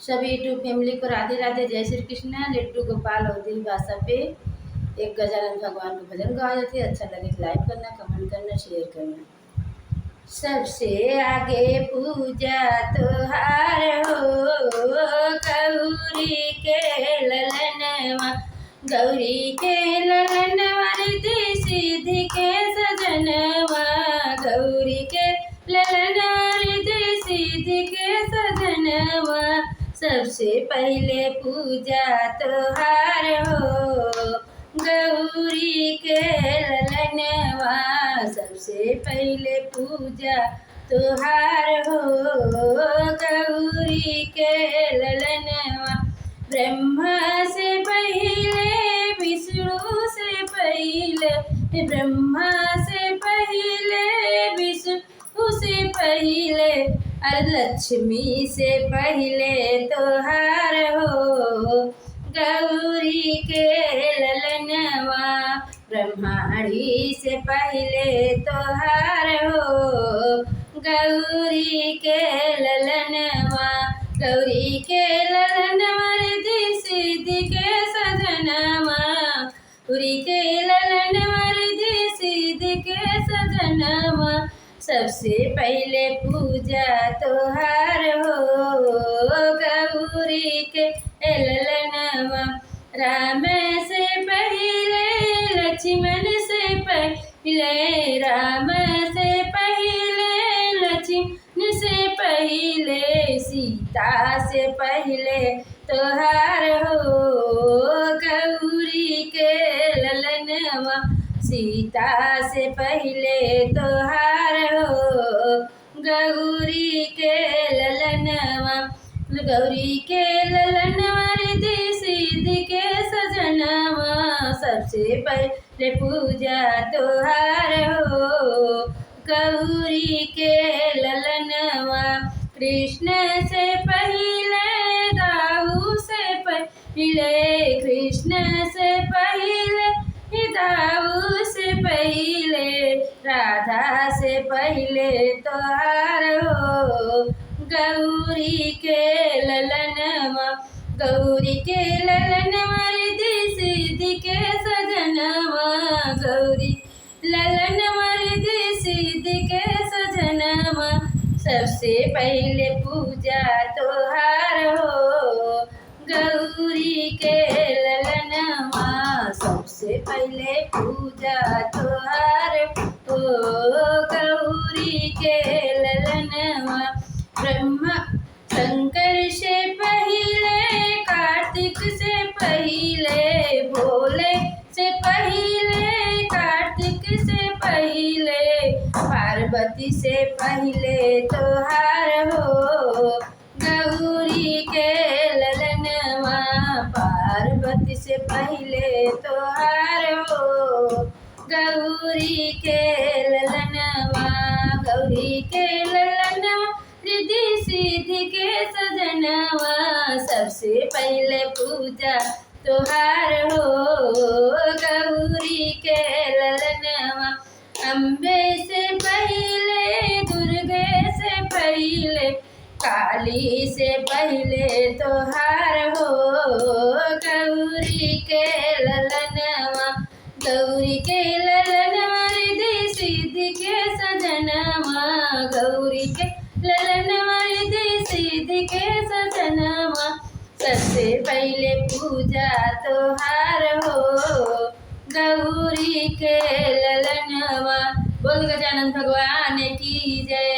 सभी YouTube family को राधे राधे, जय श्री कृष्ण। लड्डू गोपाल और दिल भाषा पे एक गजानन भगवान को भजन गाया जाते हैं। अच्छा लगे तो लाइक करना, कमेंट करना, शेयर करना। सबसे आगे पूजा तोहार हो गौरी के ललनवा, गौरी के ललनवा रिद्धि सिद्धि के सजनवा, गौरी के ललनवा रिद्धि सिद्धि के सजनवा। सबसे पहले पूजा तोहार हो गौरी के ललनवा, सबसे पहले पूजा तोहार हो गौरी के ललनवा। ब्रह्मा से पहले विष्णु से पहले, ब्रह्मा से पहले विष्णु से पहले, लक्ष्मी से पहले तोहार हो गौरी के ललनवा। ब्रह्माणी से पहले तोहार हो गौरी के ललनवा, गौरी के ललनवा रिद्धि सिद्धि के सजनवा, गौरी के ललनवा रिद्धि सिद्धि के सजनवा। सबसे पहले पूजा तोहार हो गौरी के ललनवा। राम से पहले लक्ष्मण से पहले, राम से पहले लक्ष्मण से पहले, सीता से पहले तोहार हो गौरी के ललनवा, सीता से पहले तोहार हो गौरी के ललनवा, गौरी के ललनवा रिद्धि सिद्धि के सजनवा। सबसे पहले पूजा तोहार हो गौरी के ललनवा। कृष्ण से पहले दाऊ से पहले, कृष्ण से पहले दाऊ से पहले, राधा से पहले तोहार हो गौरी के ललनवा, गौरी के ललनवा रिद्धि सिद्धि के सजनवा, गौरी ललनवा रिद्धि सिद्धि के सजनवा। सबसे पहले पूजा तोहार हो गौरी के ललनवा, सबसे पहले पूजा तोहार हो गौरी के ललनवा। ब्रह्मा शंकर से पहले, कार्तिक से पहले, भोले से पहले, कार्तिक से पहले, पार्वती से पहले तोहार हो गौरी के ललनवा, पार्वती से पहले तोहार हो गौरी के ललनवा, गौरी के ललनवा रिद्धि सिद्धि के सजनवा। सबसे पहले पूजा तोहार हो गौरी के ललनवा। अम्बे से पहले, दुर्गे से पहले, काली से पहले तोहार हो गौरी के ललनवा, गौरी के ललनवा रिद्धि सिद्धि के सजनवा, गौरी के ललनवा रिद्धि सिद्धि के सजनवा। सबसे पहले पूजा तोहार हो गौरी के ललनवा। बोल गजानन भगवान की जय।